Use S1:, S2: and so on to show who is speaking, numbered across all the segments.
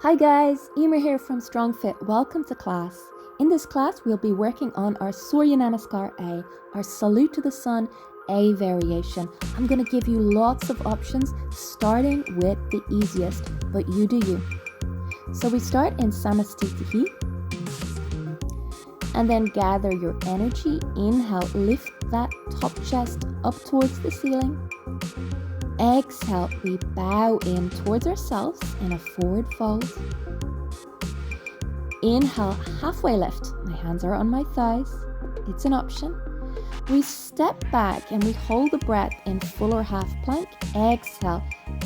S1: Hi guys, Emer here from Strong Fit. Welcome to class. In this class, we'll be working on our Surya Namaskar A, our Salute to the Sun A variation. I'm going to give you lots of options, starting with the easiest, but you do you. So we start in Samastitihi, and then gather your energy. Inhale, lift that top chest up towards the ceiling. Exhale, we bow in towards ourselves in a forward fold. Inhale, halfway lift. My hands are on my thighs. It's an option. We step back and we hold the breath in full or half plank. Exhale,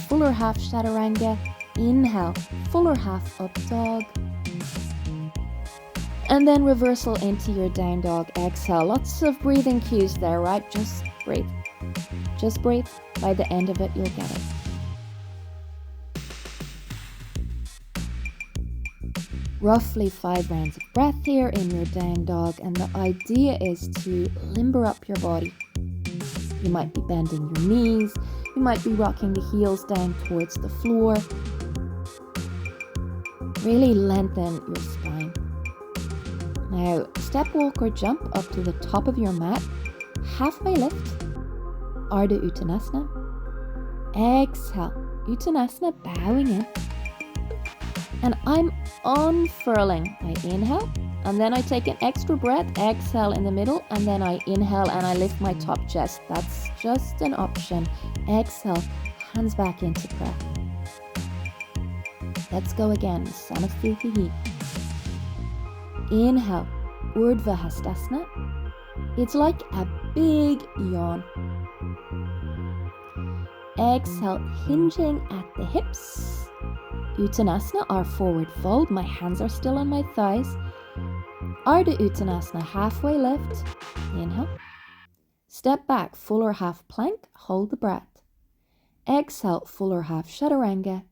S1: full or half Chaturanga. Inhale, full or half up dog. And then reversal into your down dog. Exhale. Lots of breathing cues there, right? Just breathe. Just breathe. By the end of it, you'll get it. Roughly 5 rounds of breath here in your down dog, and the idea is to limber up your body. You might be bending your knees, you might be rocking the heels down towards the floor. Really lengthen your spine. Now, step, walk or jump up to the top of your mat, halfway lift. Ardha Uttanasana. Exhale, Uttanasana, bowing in. And I'm unfurling. I inhale, and then I take an extra breath, exhale in the middle, and then I inhale and I lift my top chest. That's just an option. Exhale, hands back into breath. Let's go again. Samastitihi. Inhale, Urdhva Hastasana. It's like a big yawn. Exhale, hinging at the hips. Uttanasana, our forward fold. My hands are still on my thighs. Ardha Uttanasana, halfway lift. Inhale. Step back, full or half plank. Hold the breath. Exhale, full or half Chaturanga.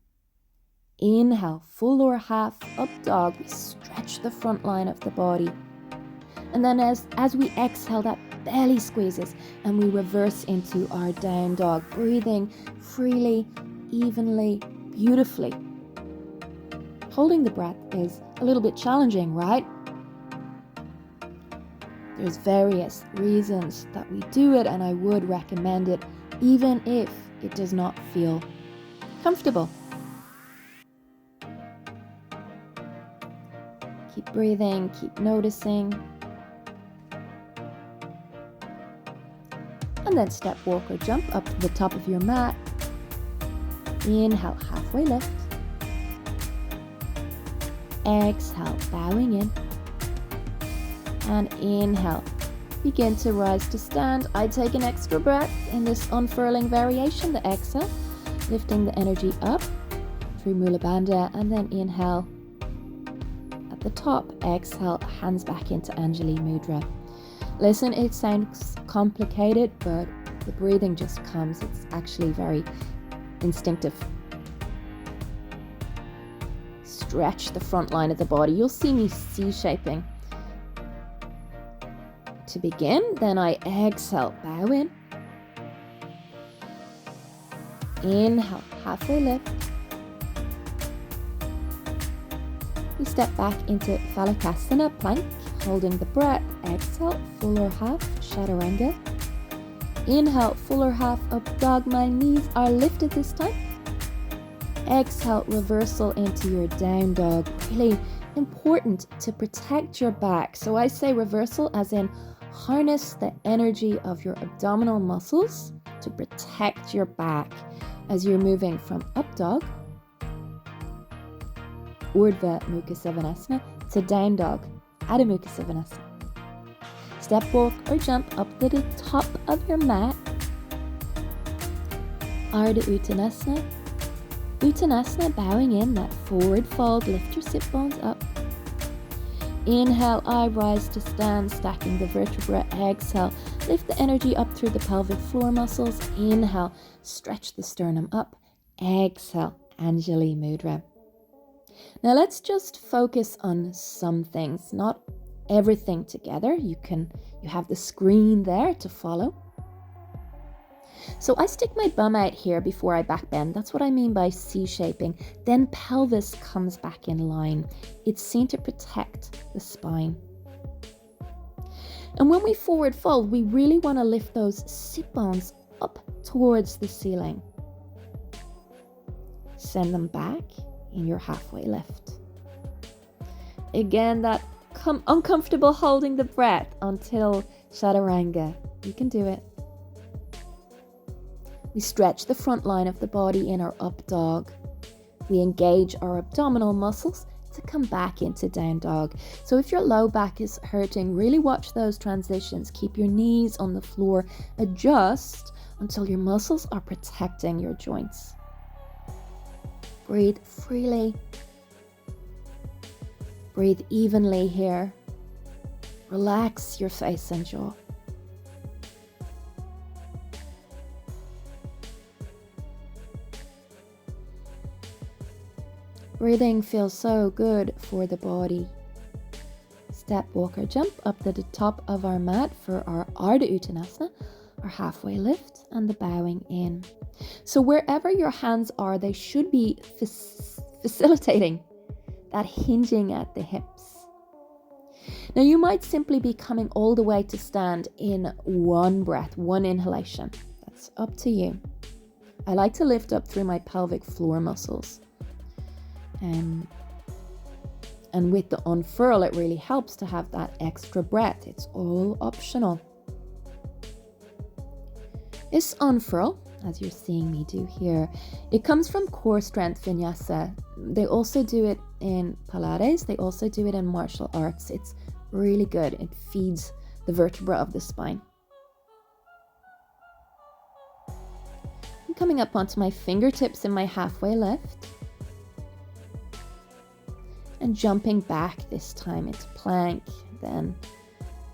S1: Inhale, full or half up dog. We stretch the front line of the body. And then as we exhale, that belly squeezes and we reverse into our down dog, breathing freely, evenly, beautifully. Holding the breath is a little bit challenging, right? There's various reasons that we do it, and I would recommend it even if it does not feel comfortable. Keep breathing, keep noticing. And then step, walk or jump up to the top of your mat. Inhale, halfway lift. Exhale, bowing in. And inhale, begin to rise to stand. I take an extra breath in this unfurling variation, the exhale, lifting the energy up through Mula Bandha, and then inhale at the top. Exhale, hands back into Anjali Mudra. Listen, it sounds complicated, but the breathing just comes. It's actually very instinctive. Stretch the front line of the body. You'll see me C-shaping. To begin, then I exhale, bow in. Inhale, halfway lift. We step back into Phalakasana, plank, holding the breath. Exhale, full or half Chaturanga. Inhale, full or half up dog. My knees are lifted this time. Exhale, reversal into your down dog. Really important to protect your back. So I say reversal as in harness the energy of your abdominal muscles to protect your back as you're moving from up dog, Urdhva Mukha Svanasana, to down dog, Adho Mukha Svanasana. Step, walk or jump up to the top of your mat. Ardha Uttanasana. Uttanasana, bowing in, that forward fold. Lift your sit bones up. Inhale, I rise to stand, stacking the vertebra. Exhale, lift the energy up through the pelvic floor muscles. Inhale, stretch the sternum up. Exhale, Anjali Mudra. Now let's just focus on some things, not everything together. You have the screen there to follow. So I stick my bum out here before I back bend. That's what I mean by C-shaping. Then pelvis comes back in line. It's seen to protect the spine. And when we forward fold, we really want to lift those sit bones up towards the ceiling. Send them back in your halfway lift. Again, that uncomfortable holding the breath until Chaturanga. You can do it. We stretch the front line of the body in our up dog. We engage our abdominal muscles to come back into down dog. So if your low back is hurting, really watch those transitions. Keep your knees on the floor. Adjust until your muscles are protecting your joints. Breathe freely. Breathe evenly here. Relax your face and jaw. Breathing feels so good for the body. Step, walk, or jump up to the top of our mat for our Ardha Uttanasana, our halfway lift, and the bowing in. So wherever your hands are, they should be facilitating that hinging at the hips. Now you might simply be coming all the way to stand in one breath, one inhalation. That's up to you. I like to lift up through my pelvic floor muscles. And with the unfurl, it really helps to have that extra breath. It's all optional. This unfurl, as you're seeing me do here, it comes from core strength vinyasa. They also do it in Pilates. They also do it in martial arts. It's really good. It feeds the vertebra of the spine. I'm coming up onto my fingertips in my halfway lift. And jumping back this time into plank, then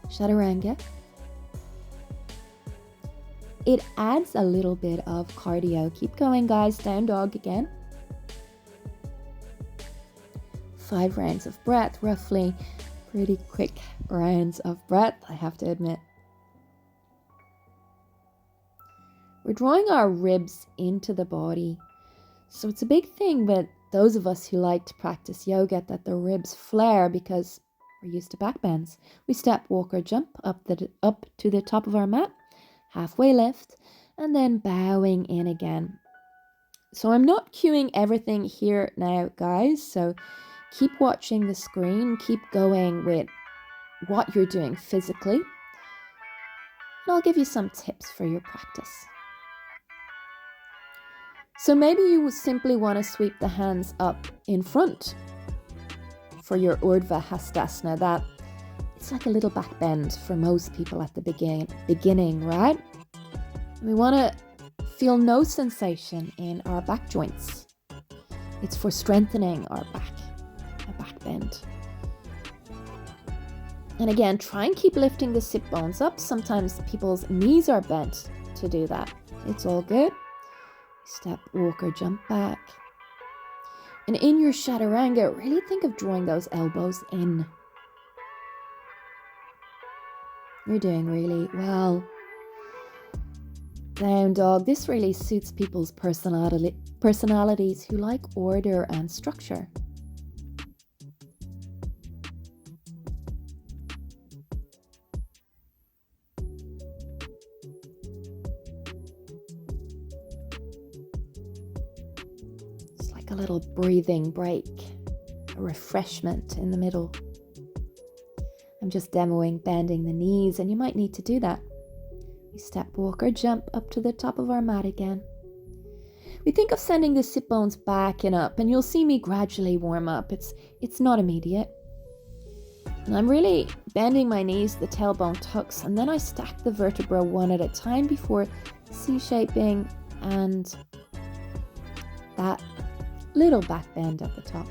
S1: Chaturanga. It adds a little bit of cardio. Keep going, guys. Down dog again. 5 rounds of breath, roughly. Pretty quick rounds of breath, I have to admit. We're drawing our ribs into the body. So it's a big thing with those of us who like to practice yoga that the ribs flare because we're used to back bends. We step, walk, or jump up to the top of our mat, halfway lift, and then bowing in again. So I'm not cueing everything here now, guys. So keep watching the screen, keep going with what you're doing physically, and I'll give you some tips for your practice. So maybe you simply want to sweep the hands up in front for your Urdhva Hastasana. That it's like a little back bend for most people at the beginning, right? We want to feel no sensation in our back joints. It's for strengthening our back, a back bend. And again, try and keep lifting the sit bones up. Sometimes people's knees are bent to do that. It's all good. Step, walk, or jump back. And in your Chaturanga, really think of drawing those elbows in. You're doing really well. Down dog. This really suits people's personalities who like order and structure. A little breathing break, a refreshment in the middle. I'm just demoing bending the knees, and you might need to do that. We step, walk, or jump up to the top of our mat again. We think of sending the sit bones back and up, and you'll see me gradually warm up. It's not immediate. And I'm really bending my knees, the tailbone tucks, and then I stack the vertebra one at a time before C-shaping and that little back bend at the top.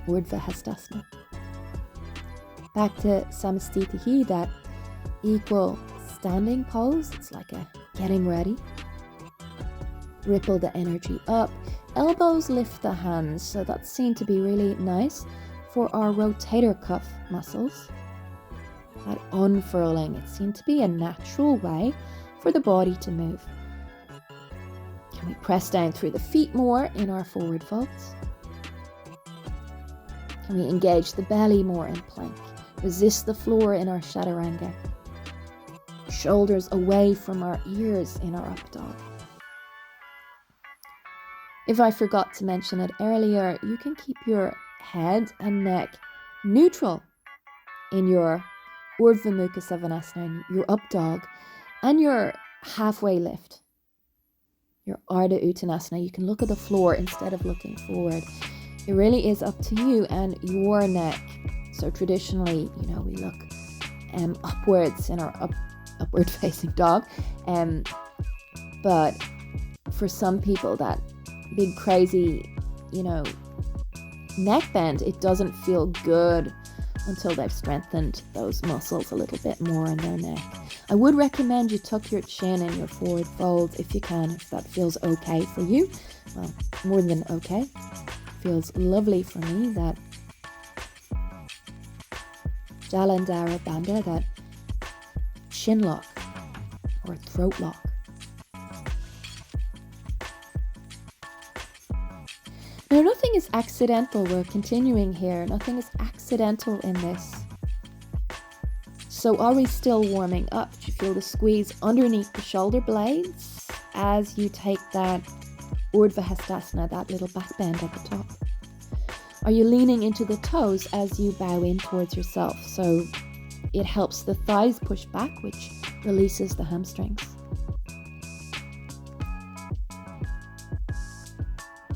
S1: Urdhva Hastasana. Back to Samastitihi, that equal standing pose. It's like a getting ready. Ripple the energy up. Elbows lift the hands, so that's seen to be really nice for our rotator cuff muscles. That unfurling, it seemed to be a natural way for the body to move. Can we press down through the feet more in our forward folds? Can we engage the belly more in plank? Resist the floor in our Chaturanga. Shoulders away from our ears in our up dog. If I forgot to mention it earlier, you can keep your head and neck neutral in your Urdhva Mukha Savasana, your up dog, and your halfway lift, your Ardha Uttanasana. You can look at the floor instead of looking forward. It really is up to you and your neck. So traditionally, we look upwards in our upward facing dog. But for some people, that big crazy, neck bend, it doesn't feel good until they've strengthened those muscles a little bit more in their neck. I would recommend you tuck your chin in your forward fold if you can, if that feels okay for you. Well, more than okay. Feels lovely for me, that Jalandhara Bandha, that chin lock or throat lock. Now, nothing is accidental. We're continuing here. Nothing is accidental in this. So are we still warming up? Do you feel the squeeze underneath the shoulder blades as you take that Urdhva Hastasana, that little back bend at the top? Are you leaning into the toes as you bow in towards yourself? So it helps the thighs push back, which releases the hamstrings.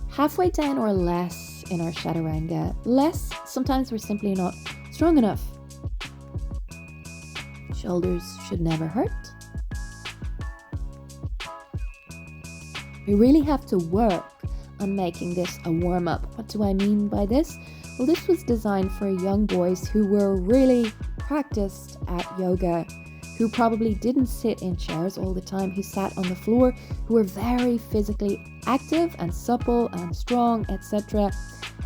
S1: Halfway down or less in our Chaturanga. Less, sometimes we're simply not strong enough. Shoulders should never hurt. We really have to work on making this a warm-up. What do I mean by this? Well, this was designed for young boys who were really practiced at yoga, who probably didn't sit in chairs all the time, who sat on the floor, who were very physically active and supple and strong, etc.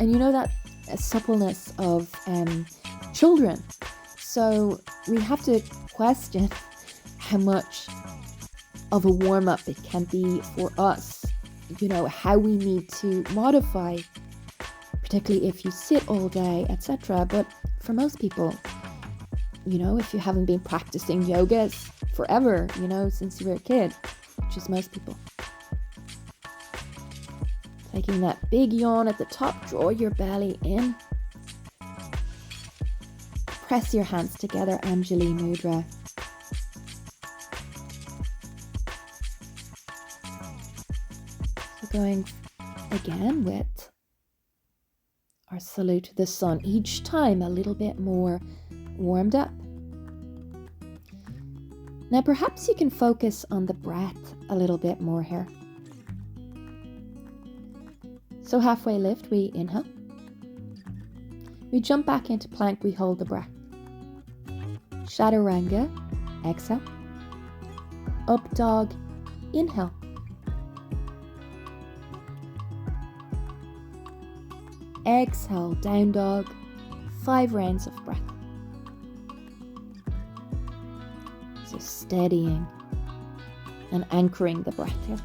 S1: And that suppleness of children. So we have to question how much of a warm-up it can be for us, how we need to modify, particularly if you sit all day, etc. But for most people, if you haven't been practicing yoga forever, since you were a kid, which is most people. Taking that big yawn at the top, draw your belly in. Press your hands together, Anjali Mudra. So going again with our salute to the sun, each time a little bit more warmed up. Now perhaps you can focus on the breath a little bit more here. So halfway lift, we inhale. We jump back into plank, we hold the breath. Chaturanga, exhale. Up dog, inhale. Exhale, down dog, 5 rounds of breath. So steadying and anchoring the breath here.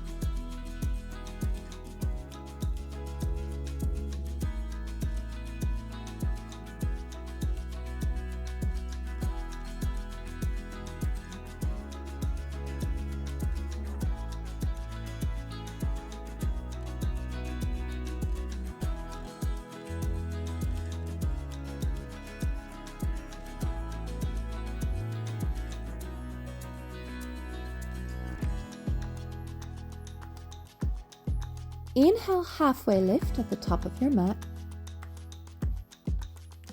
S1: Inhale, halfway lift at the top of your mat.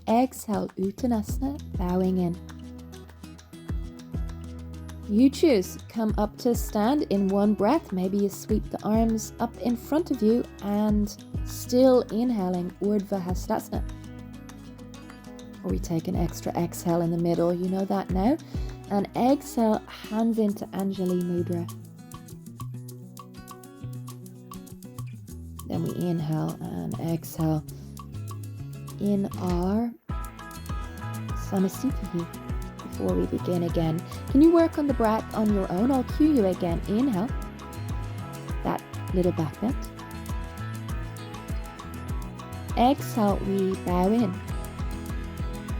S1: Exhale, Uttanasana, bowing in. You choose. Come up to stand in one breath. Maybe you sweep the arms up in front of you and still inhaling Urdhva Hastasana. Or we take an extra exhale in the middle, you know that now. And exhale, hands into Anjali Mudra. Then we inhale and exhale in our Samasthiti, before we begin again. Can you work on the breath on your own? I'll cue you again. Inhale. That little back bend. Exhale, we bow in.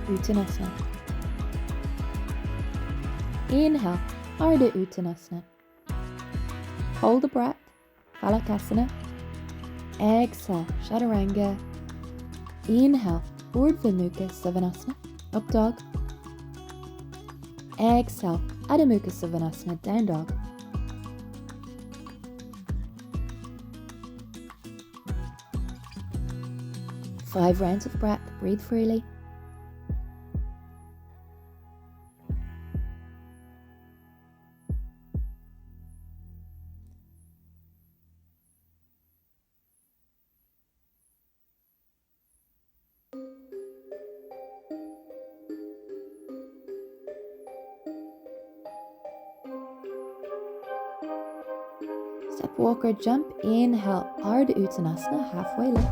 S1: Uttanasana. Inhale, Ardha Uttanasana. Hold the breath, Phalakasana. Exhale, Chaturanga. Inhale, Urdhva Mukha Savasana, Up Dog. Exhale, Adho Mukha Savasana, Down Dog. Five rounds of breath, breathe freely. Step, walk or jump. Inhale, Ardha Uttanasana, halfway lift.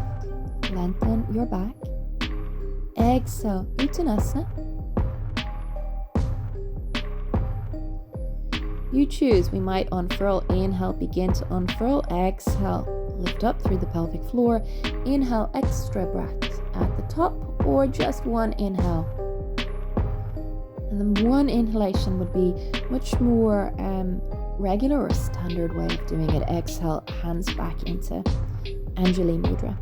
S1: Lengthen your back. Exhale, Uttanasana. You choose. We might unfurl. Inhale, begin to unfurl. Exhale, lift up through the pelvic floor. Inhale, extra breath at the top, or just one inhale. And then one inhalation would be much more regular or standard way of doing it. Exhale, hands back into Anjali Mudra.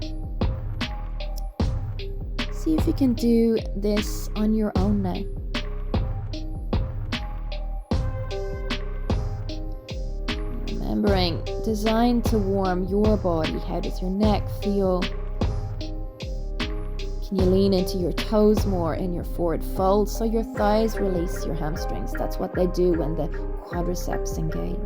S1: See if you can do this on your own now. Remembering, designed to warm your body. How does your neck feel? Can you lean into your toes more in your forward fold so your thighs release your hamstrings? That's what they do when the quadriceps engage.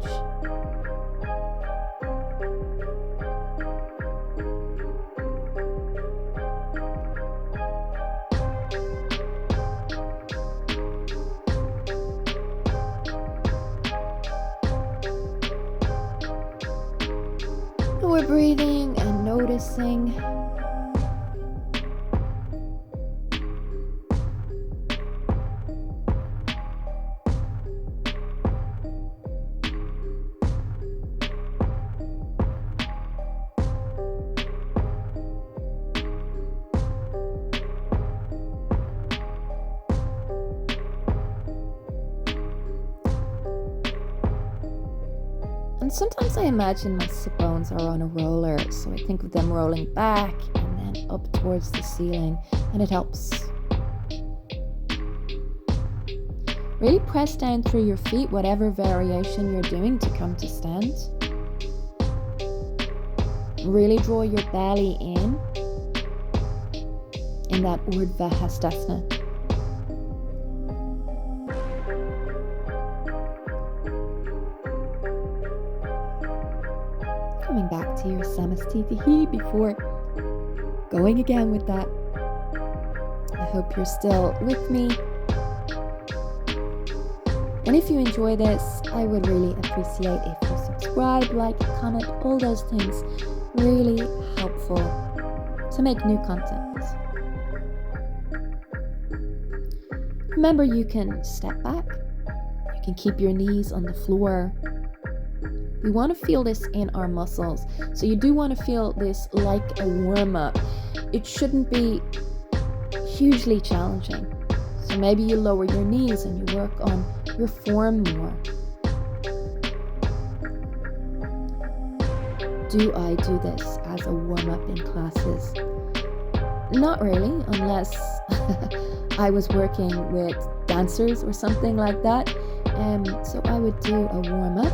S1: And we're breathing and noticing. And sometimes I imagine my sit bones are on a roller, so I think of them rolling back and then up towards the ceiling, and it helps. Really press down through your feet, whatever variation you're doing, to come to stand. Really draw your belly in that Urdhva Hastasana. Coming back to your Samastitihi before going again with that. I hope you're still with me. And if you enjoy this, I would really appreciate if you subscribe, like, comment, all those things. Really helpful to make new content. Remember, you can step back. You can keep your knees on the floor. We want to feel this in our muscles. So you do want to feel this like a warm-up. It shouldn't be hugely challenging. So maybe you lower your knees and you work on your form more. Do I do this as a warm-up in classes? Not really, unless I was working with dancers or something like that. So I would do a warm-up.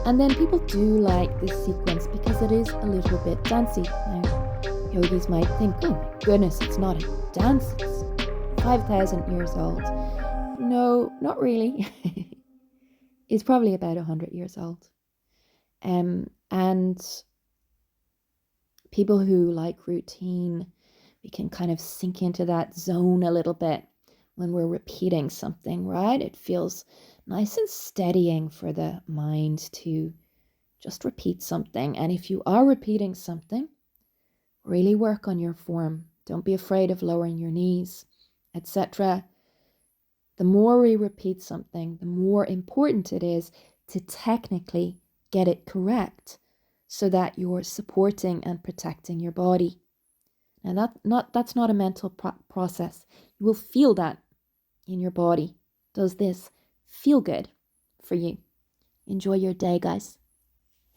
S1: And then people do like this sequence because it is a little bit dancey. Now, yogis might think, oh my goodness, it's not a dance, it's 5,000 years old. No, not really. It's probably about 100 years old. And people who like routine, we can kind of sink into that zone a little bit when we're repeating something, right? It feels nice and steadying for the mind to just repeat something. And if you are repeating something, really work on your form. Don't be afraid of lowering your knees, etc. The more we repeat something, the more important it is to technically get it correct so that you're supporting and protecting your body. And that's not a mental process. You will feel that in your body. Does this feel good for you? Enjoy your day, guys.